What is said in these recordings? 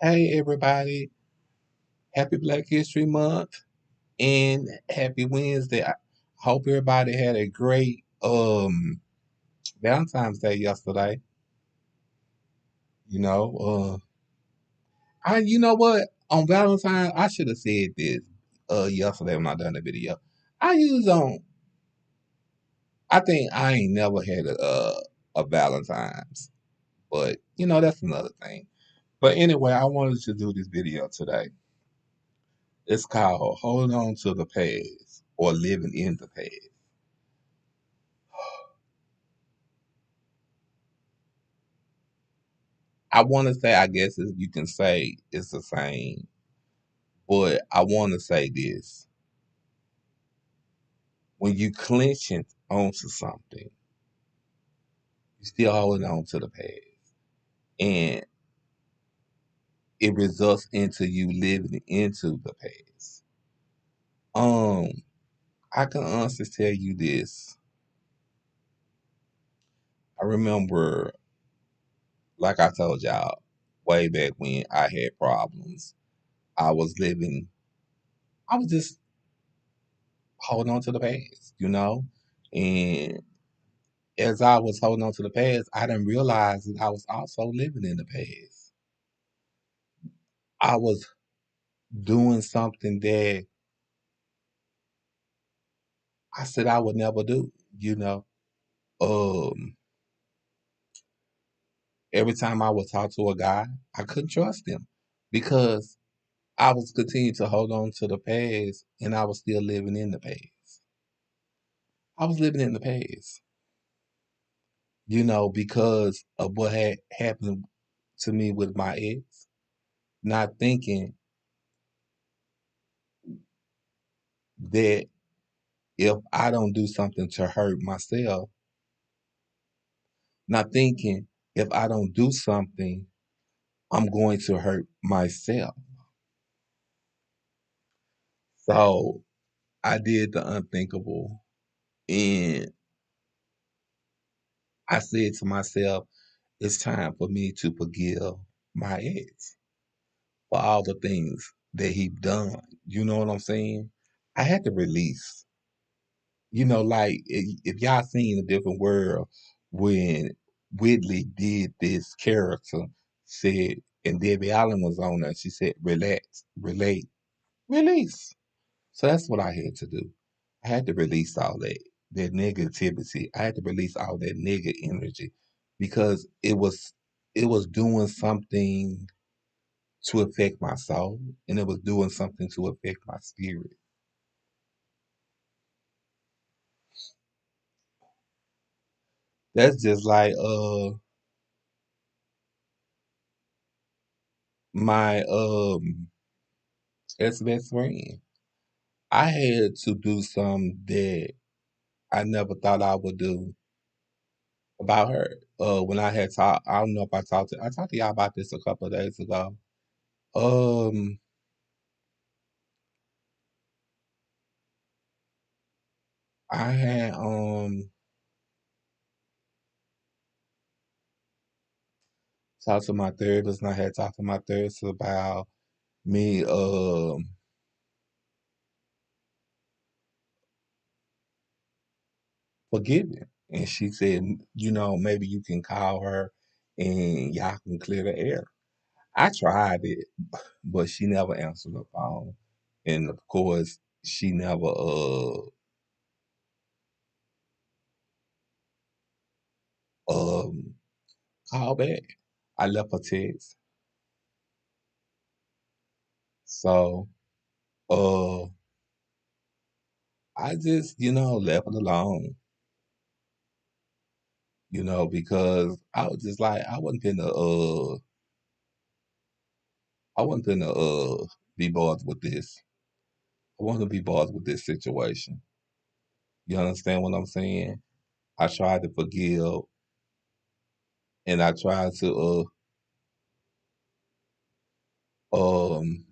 Hey everybody, happy Black History Month and happy Wednesday. I hope everybody had a great Valentine's Day yesterday. You know, I you know what? On Valentine's I should have said this yesterday when I done the video. I use on I think I ain't never had a Valentine's, but that's another thing. But anyway, I wanted to do this video today. It's called Holding On to the Past or Living in the Past. I want to say, I guess you can say it's the same, but I want to say this. When you clenching onto something, you still holding on to the past. And it results into you living into the past. Um, I can honestly tell you this. I remember, like I told y'all, way back when I had problems, I was living, I was just holding on to the past. And as I was holding on to the past, I didn't realize that I was also living in the past. I was doing something that I said I would never do, you know. Um, every time I would talk to a guy, I couldn't trust him because I was continuing to hold on to the past and I was still living in the past. I was living in the past, because of what had happened to me with my ex, not thinking that if I don't do something to hurt myself, not thinking if I don't do something, I'm going to hurt myself. So I did the unthinkable and I said to myself, it's time for me to forgive my ex for all the things that he done. You know what I'm saying? I had to release. Like if y'all seen a different world when Whitley did this character, said, and Debbie Allen was on there, she said, relax, relate, release. So that's what I had to do. I had to release all that negativity. I had to release all that negative energy because it was doing something to affect my soul and it was doing something to affect my spirit. That's just like my ex-best friend. I had to do something that I never thought I would do about her. When I had talked, I don't know if I talked to y'all about this a couple of days ago. Um, I had talked to my therapist, and I had talked to my therapist about me forgiving, and she said, maybe you can call her and y'all can clear the air. I tried it, but she never answered the phone. And of course, she never um called back. I left a text. So uh I just, left it alone, because I was just like I wasn't gonna be bothered with this. I wasn't gonna be bothered with this situation. You understand what I'm saying? I tried to forgive and I tried to um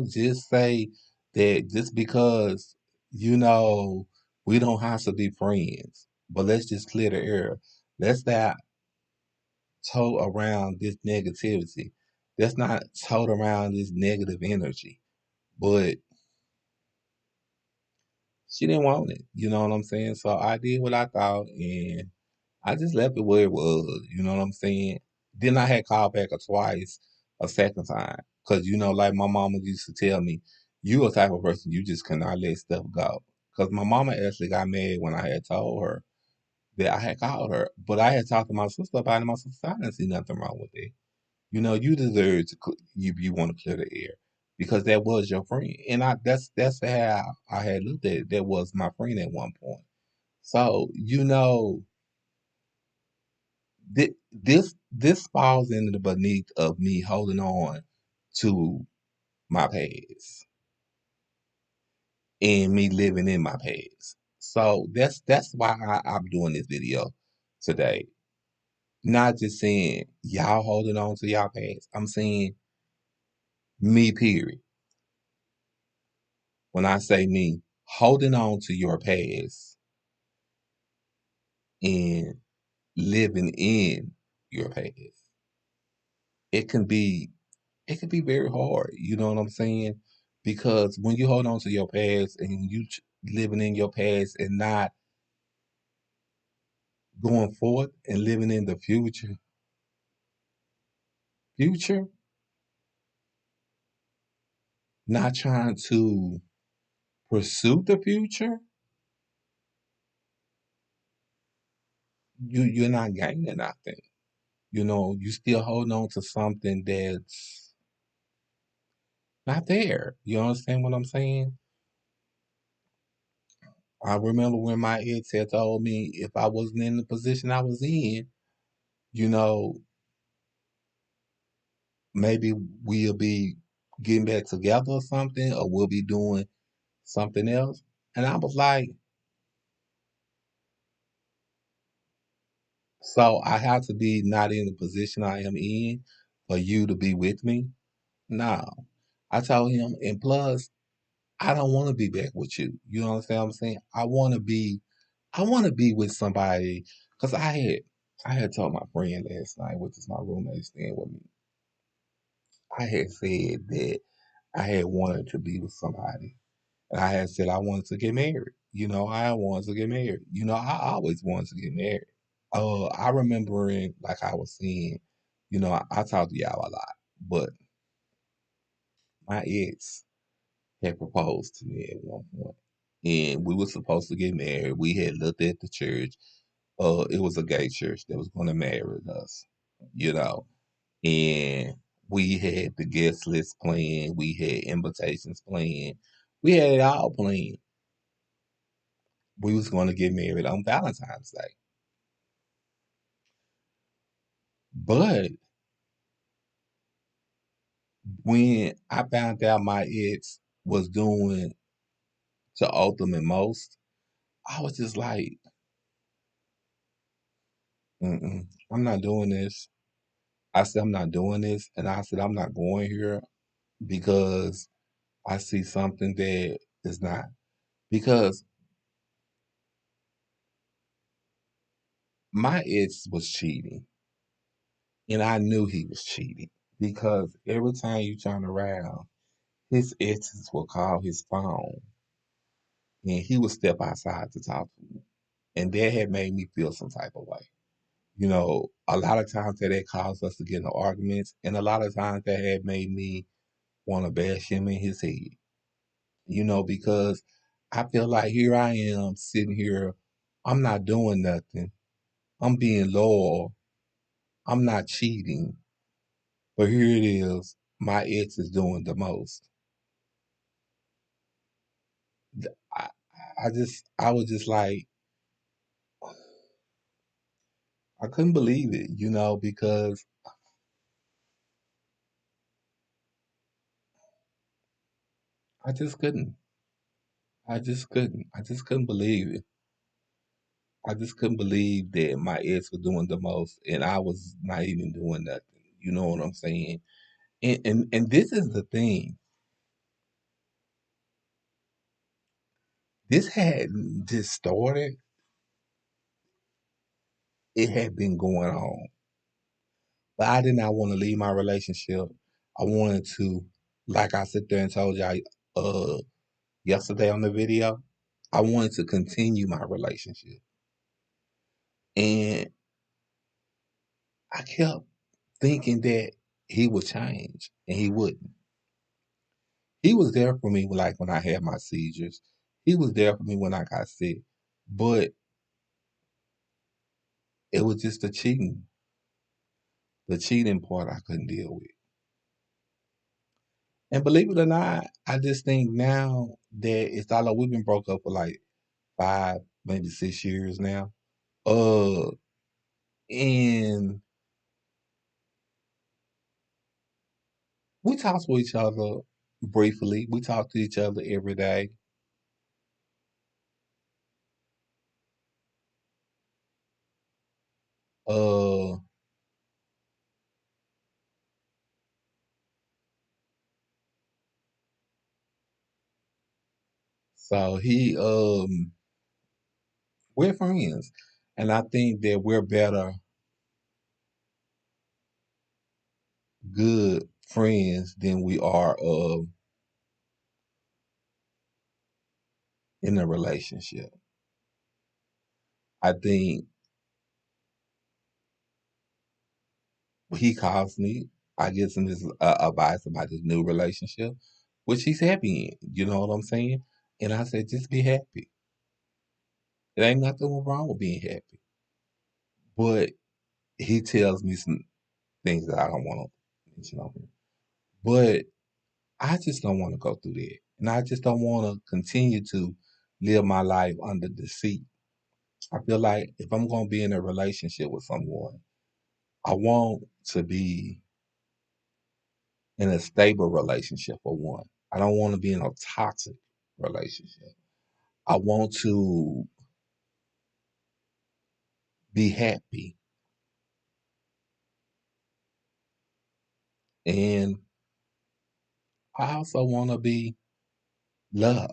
just say that just because, you know, we don't have to be friends, but let's just clear the air. Let's not tote around this negativity. Let's not tote around this negative energy. But she didn't want it. You know what I'm saying? So I did what I thought, and I just left it where it was. You know what I'm saying? Then I had called back a twice, a second time, because like my mama used to tell me, you a type of person you just cannot let stuff go. Because my mama actually got mad when I had told her that I had called her, but I had talked to my sister about it. And my sister said, I didn't see nothing wrong with it. You deserve to you want to clear the air because that was your friend, and that's how I had looked at it. That was my friend at one point. So this falls into the beneath of me holding on to my past and me living in my past. So that's why I'm doing this video today. Not just saying y'all holding on to y'all past. I'm saying me, period. When I say me, holding on to your past and living in your past, it can be it can be very hard. You know what I'm saying? Because when you hold on to your past and living in your past and not going forward and living in the future, not trying to pursue the future, you're not gaining nothing. You still hold on to something that's not there. You understand what I'm saying? I remember when my ex had told me if I wasn't in the position I was in, you know, maybe we'll be getting back together or something, or we'll be doing something else. And I was like, so I have to be not in the position I am in for you to be with me? No. I told him, and plus, I don't want to be back with you. You understand what I'm saying? I want to be with somebody because I had told my friend last night, which is my roommate staying with me. I had said that I had wanted to be with somebody. And I had said I wanted to get married. I wanted to get married. I always wanted to get married. I remembering, like I was saying, I talk to y'all a lot, but my ex had proposed to me at one point, and we were supposed to get married. We had looked at the church. It was a gay church that was going to marry us, you know, and we had the guest list planned. We had invitations planned. We had it all planned. We was going to get married on Valentine's Day, but when I found out my ex was doing to Ultimate Most, I was just like, mm-mm, I'm not doing this. I said, I'm not doing this. And I said, I'm not going here because I see something that is not. Because my ex was cheating, and I knew he was cheating because every time you turn around, his exes will call his phone and he would step outside to talk to me. And that had made me feel some type of way. A lot of times that had caused us to get into arguments, and a lot of times that had made me want to bash him in his head. Because I feel like here I am sitting here, I'm not doing nothing. I'm being loyal. I'm not cheating. But here it is, my ex is doing the most. I, I was just like, I couldn't believe it, because I just couldn't. I just couldn't. I just couldn't believe it. I just couldn't believe that my ex was doing the most and I was not even doing nothing. You know what I'm saying? And this is the thing. This hadn't just started. It had been going on. But I did not want to leave my relationship. I wanted to, like I sit there and told y'all yesterday on the video, I wanted to continue my relationship. And I kept thinking that he would change, and he wouldn't. He was there for me like when I had my seizures. He was there for me when I got sick. But it was just the cheating. The cheating part I couldn't deal with. And believe it or not, I just think now that it's all like we've been broke up for like 5, maybe 6 years now. Uh and we talk to each other briefly. We talk to each other every day. Uh so we're friends. And I think that we're better good friends than we are in a relationship. I think he calls me, I give him his advice about his new relationship, which he's happy in. You know what I'm saying? And I said, just be happy. It ain't nothing wrong with being happy. But he tells me some things that I don't want to mention on here. But I just don't want to go through that. And I just don't want to continue to live my life under deceit. I feel like if I'm going to be in a relationship with someone, I want to be in a stable relationship for one. I don't want to be in a toxic relationship. I want to be happy. And I also want to be loved.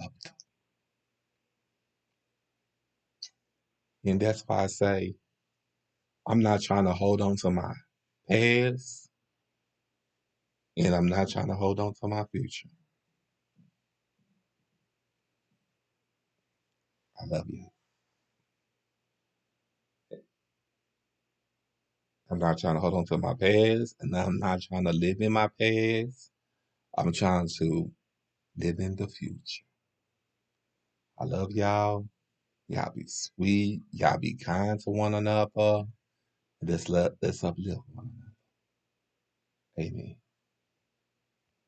And that's why I say I'm not trying to hold on to my past, and I'm not trying to hold on to my future. I love you. I'm not trying to hold on to my past, and I'm not trying to live in my past. I'm trying to live in the future. I love y'all. Y'all be sweet. Y'all be kind to one another. And let's uplift one another. Amen.